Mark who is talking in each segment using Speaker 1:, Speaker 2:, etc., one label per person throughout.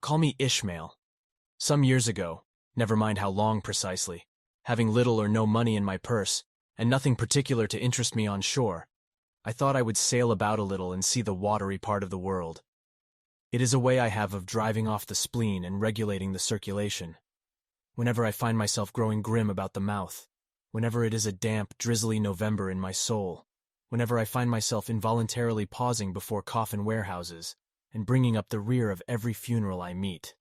Speaker 1: Call me Ishmael. Some years ago, never mind how long precisely, having little or no money in my purse, and nothing particular to interest me on shore, I thought I would sail about a little and see the watery part of the world. It is a way I have of driving off the spleen and regulating the circulation. Whenever I find myself growing grim about the mouth, whenever it is a damp, drizzly November in my soul, whenever I find myself involuntarily pausing before coffin warehouses and bringing up the rear of every funeral I meet,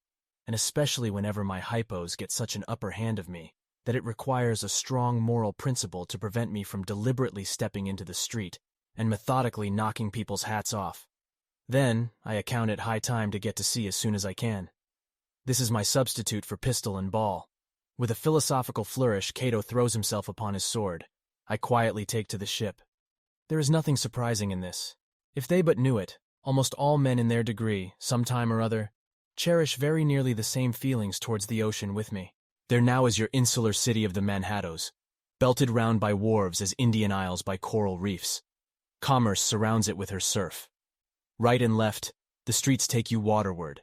Speaker 1: and especially whenever my hypos get such an upper hand of me that it requires a strong moral principle to prevent me from deliberately stepping into the street and methodically knocking people's hats off. Then I account it high time to get to sea as soon as I can. This is my substitute for pistol and ball. With a philosophical flourish, Cato throws himself upon his sword. I quietly take to the ship. There is nothing surprising in this. If they but knew it, almost all men in their degree, sometime or other, cherish very nearly the same feelings towards the ocean with me. There now is your insular city of the Manhattoes, belted round by wharves as Indian Isles by coral reefs. Commerce surrounds it with her surf. Right and left, the streets take you waterward.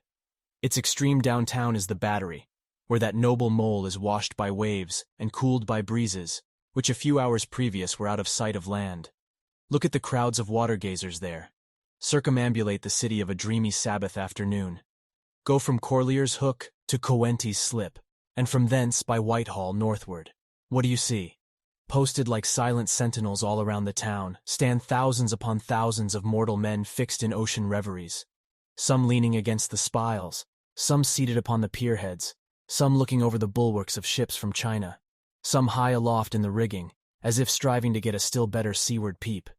Speaker 1: Its extreme downtown is the Battery, where that noble mole is washed by waves and cooled by breezes, which a few hours previous were out of sight of land. Look at the crowds of water-gazers there. Circumambulate the city of a dreamy Sabbath afternoon. Go from Corlear's Hook to Coenties Slip, and from thence by Whitehall northward. What do you see? Posted like silent sentinels all around the town, stand thousands upon thousands of mortal men fixed in ocean reveries. Some leaning against the spiles, some seated upon the pierheads, some looking over the bulwarks of ships from China, some high aloft in the rigging, as if striving to get a still better seaward peep.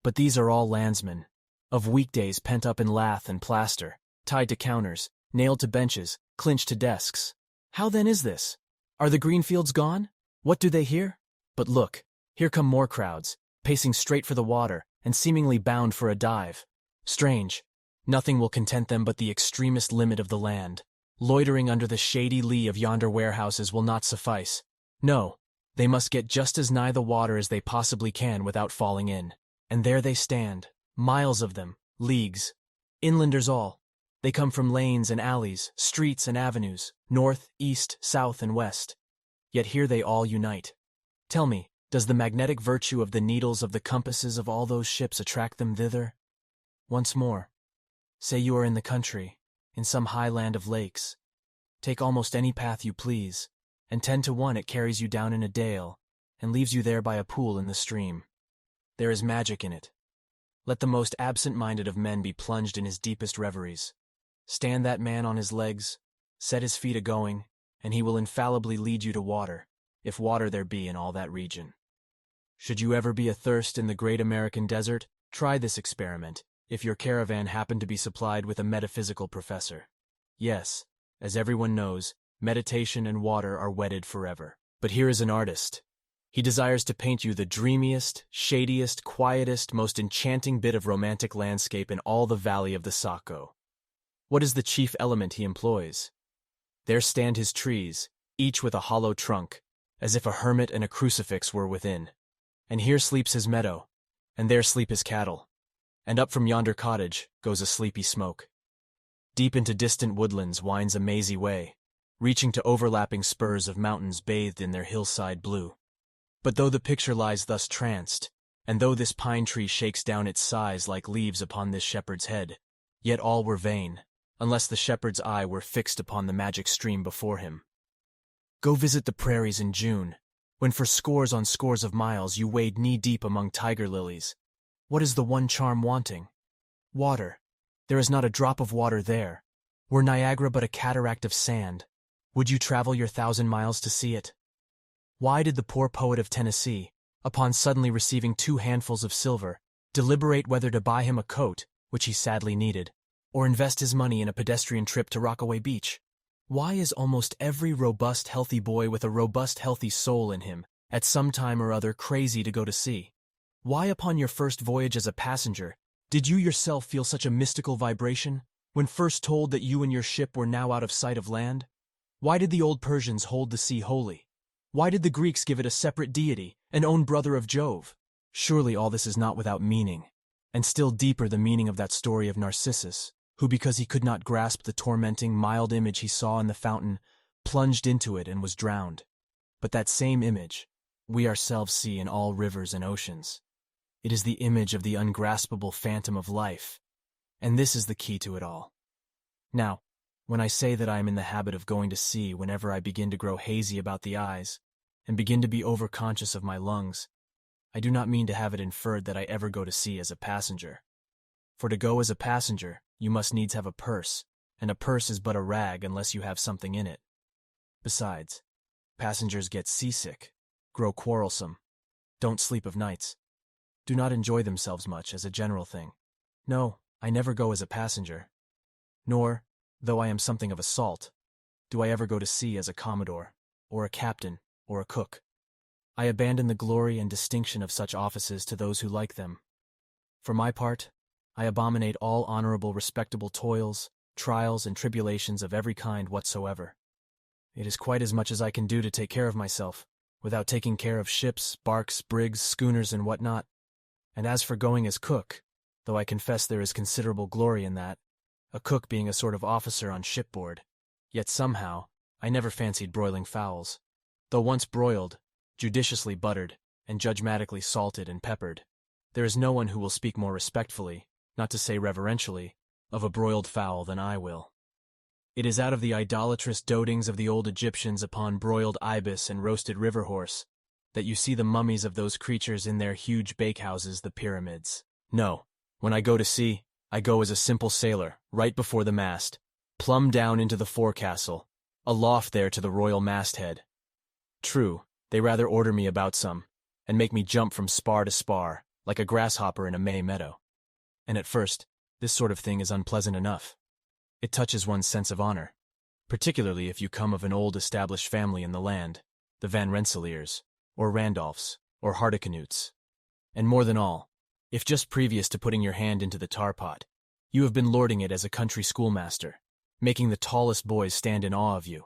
Speaker 1: But these are all landsmen, of weekdays pent up in lath and plaster, tied to counters, nailed to benches, clinched to desks. How then is this? Are the green fields gone? What do they hear? But look, here come more crowds, pacing straight for the water and seemingly bound for a dive. Strange, nothing will content them but the extremest limit of the land. Loitering under the shady lee of yonder warehouses will not suffice. No, they must get just as nigh the water as they possibly can without falling in. And there they stand, miles of them, leagues. Inlanders all. They come from lanes and alleys, streets and avenues, north, east, south, and west. Yet here they all unite. Tell me, does the magnetic virtue of the needles of the compasses of all those ships attract them thither? Once more, say you are in the country, in some high land of lakes. Take almost any path you please, and 10 to 1 it carries you down in a dale, and leaves you there by a pool in the stream. There is magic in it. Let the most absent-minded of men be plunged in his deepest reveries. Stand that man on his legs, set his feet a-going, and he will infallibly lead you to water, if water there be in all that region. Should you ever be athirst in the great American desert, try this experiment, if your caravan happen to be supplied with a metaphysical professor. Yes, as everyone knows, meditation and water are wedded forever. But here is an artist. He desires to paint you the dreamiest, shadiest, quietest, most enchanting bit of romantic landscape in all the valley of the Saco. What is the chief element he employs? There stand his trees, each with a hollow trunk, as if a hermit and a crucifix were within. And here sleeps his meadow, and there sleep his cattle, and up from yonder cottage goes a sleepy smoke. Deep into distant woodlands winds a mazy way, reaching to overlapping spurs of mountains bathed in their hillside blue. But though the picture lies thus tranced, and though this pine tree shakes down its sighs like leaves upon this shepherd's head, yet all were vain, unless the shepherd's eye were fixed upon the magic stream before him. Go visit the prairies in June, when for scores on scores of miles you wade knee-deep among tiger lilies. What is the one charm wanting? Water. There is not a drop of water there. Were Niagara but a cataract of sand, would you travel your 1,000 miles to see it? Why did the poor poet of Tennessee, upon suddenly receiving 2 handfuls of silver, deliberate whether to buy him a coat, which he sadly needed, or invest his money in a pedestrian trip to Rockaway Beach? Why is almost every robust, healthy boy with a robust, healthy soul in him, at some time or other, crazy to go to sea? Why, upon your first voyage as a passenger, did you yourself feel such a mystical vibration, when first told that you and your ship were now out of sight of land? Why did the old Persians hold the sea holy? Why did the Greeks give it a separate deity, an own brother of Jove? Surely all this is not without meaning, and still deeper the meaning of that story of Narcissus, who, because he could not grasp the tormenting, mild image he saw in the fountain, plunged into it and was drowned. But that same image we ourselves see in all rivers and oceans. It is the image of the ungraspable phantom of life, and this is the key to it all. Now, when I say that I am in the habit of going to sea whenever I begin to grow hazy about the eyes and begin to be overconscious of my lungs, I do not mean to have it inferred that I ever go to sea as a passenger. For to go as a passenger, you must needs have a purse, and a purse is but a rag unless you have something in it. Besides, passengers get seasick, grow quarrelsome, don't sleep of nights, do not enjoy themselves much as a general thing. No, I never go as a passenger. Nor, though I am something of a salt, do I ever go to sea as a commodore, or a captain, or a cook. I abandon the glory and distinction of such offices to those who like them. For my part, I abominate all honorable, respectable toils, trials, and tribulations of every kind whatsoever. It is quite as much as I can do to take care of myself, without taking care of ships, barks, brigs, schooners, and what not. And as for going as cook, though I confess there is considerable glory in that, a cook being a sort of officer on shipboard, yet somehow I never fancied broiling fowls. Though once broiled, judiciously buttered, and judgmatically salted and peppered, there is no one who will speak more respectfully, not to say reverentially, of a broiled fowl than I will. It is out of the idolatrous dotings of the old Egyptians upon broiled ibis and roasted river horse that you see the mummies of those creatures in their huge bakehouses, the pyramids. No, when I go to sea, I go as a simple sailor, right before the mast, plumb down into the forecastle, aloft there to the royal masthead. True, they rather order me about some, and make me jump from spar to spar, like a grasshopper in a May meadow. And at first, this sort of thing is unpleasant enough. It touches one's sense of honor, particularly if you come of an old established family in the land, the Van Rensselaers, or Randolphs, or Hardicanutes. And more than all, if just previous to putting your hand into the tar pot, you have been lording it as a country schoolmaster, making the tallest boys stand in awe of you.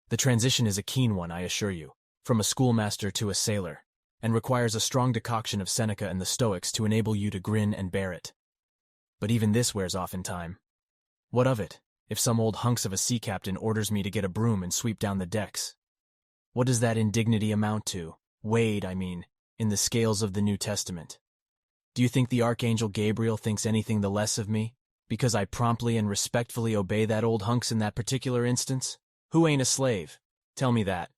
Speaker 1: The transition is a keen one, I assure you, from a schoolmaster to a sailor, and requires a strong decoction of Seneca and the Stoics to enable you to grin and bear it. But even this wears off in time. What of it, if some old hunks of a sea captain orders me to get a broom and sweep down the decks? What does that indignity amount to, weighed, I mean, in the scales of the New Testament? Do you think the Archangel Gabriel thinks anything the less of me, because I promptly and respectfully obey that old hunks in that particular instance? Who ain't a slave? Tell me that.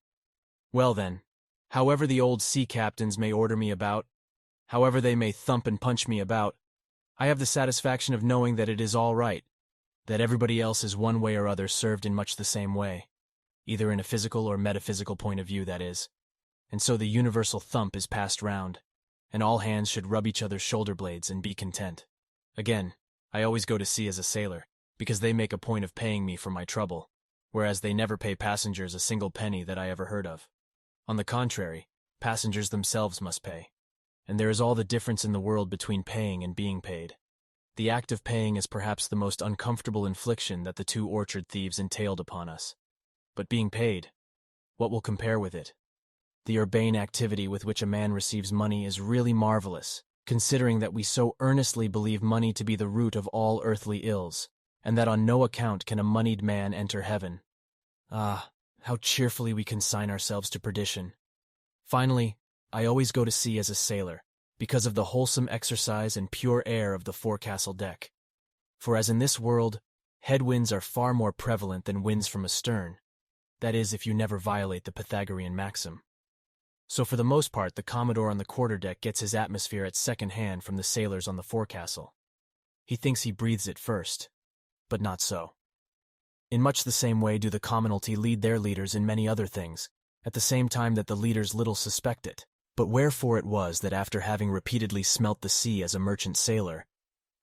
Speaker 1: Well then, however the old sea captains may order me about, however they may thump and punch me about, I have the satisfaction of knowing that it is all right, that everybody else is one way or other served in much the same way, either in a physical or metaphysical point of view, that is. And so the universal thump is passed round, and all hands should rub each other's shoulder blades and be content. Again, I always go to sea as a sailor, because they make a point of paying me for my trouble, whereas they never pay passengers a single penny that I ever heard of. On the contrary, passengers themselves must pay, and there is all the difference in the world between paying and being paid. The act of paying is perhaps the most uncomfortable infliction that the two orchard thieves entailed upon us. But being paid, what will compare with it? The urbane activity with which a man receives money is really marvelous, considering that we so earnestly believe money to be the root of all earthly ills, and that on no account can a moneyed man enter heaven. Ah, how cheerfully we consign ourselves to perdition. Finally, I always go to sea as a sailor, because of the wholesome exercise and pure air of the forecastle deck. For as in this world, headwinds are far more prevalent than winds from astern, that is, if you never violate the Pythagorean maxim. So for the most part, the Commodore on the quarterdeck gets his atmosphere at second hand from the sailors on the forecastle. He thinks he breathes it first, but not so. In much the same way do the commonalty lead their leaders in many other things, at the same time that the leaders little suspect it. But wherefore it was that after having repeatedly smelt the sea as a merchant sailor,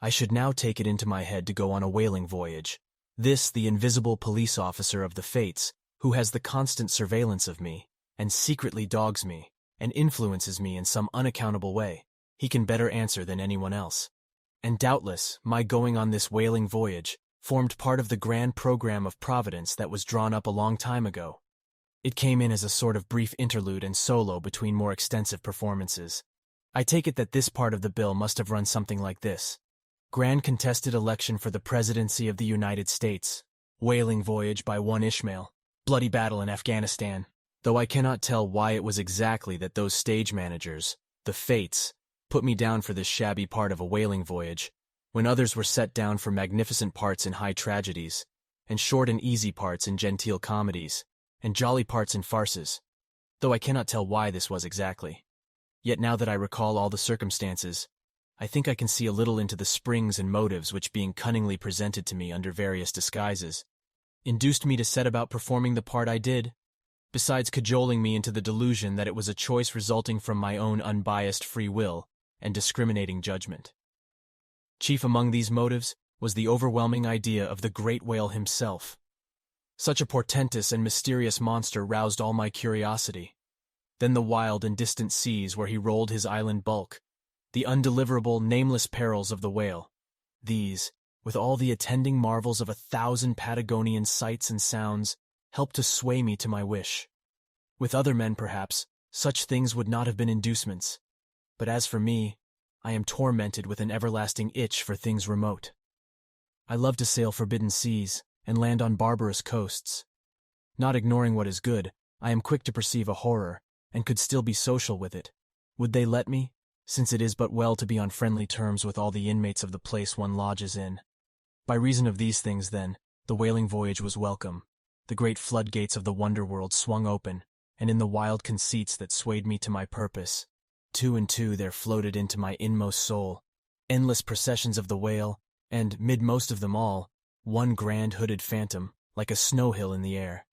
Speaker 1: I should now take it into my head to go on a whaling voyage, this the invisible police officer of the fates, who has the constant surveillance of me, and secretly dogs me, and influences me in some unaccountable way, he can better answer than anyone else. And doubtless, my going on this whaling voyage formed part of the grand program of Providence that was drawn up a long time ago. It came in as a sort of brief interlude and solo between more extensive performances. I take it that this part of the bill must have run something like this. Grand contested election for the presidency of the United States. Whaling voyage by one Ishmael. Bloody battle in Afghanistan. Though I cannot tell why it was exactly that those stage managers, the fates, put me down for this shabby part of a whaling voyage, when others were set down for magnificent parts in high tragedies, and short and easy parts in genteel comedies, and jolly parts in farces, though I cannot tell why this was exactly. Yet now that I recall all the circumstances, I think I can see a little into the springs and motives which, being cunningly presented to me under various disguises, induced me to set about performing the part I did, besides cajoling me into the delusion that it was a choice resulting from my own unbiased free will and discriminating judgment. Chief among these motives was the overwhelming idea of the great whale himself. Such a portentous and mysterious monster roused all my curiosity. Then the wild and distant seas where he rolled his island bulk, the undeliverable, nameless perils of the whale. These, with all the attending marvels of 1,000 Patagonian sights and sounds, helped to sway me to my wish. With other men, perhaps, such things would not have been inducements. But as for me, I am tormented with an everlasting itch for things remote. I love to sail forbidden seas and land on barbarous coasts. Not ignoring what is good, I am quick to perceive a horror, and could still be social with it. Would they let me, since it is but well to be on friendly terms with all the inmates of the place one lodges in? By reason of these things, then, the whaling voyage was welcome. The great floodgates of the wonder world swung open, and in the wild conceits that swayed me to my purpose, two and two there floated into my inmost soul, endless processions of the whale, and, mid most of them all, one grand hooded phantom, like a snow hill in the air.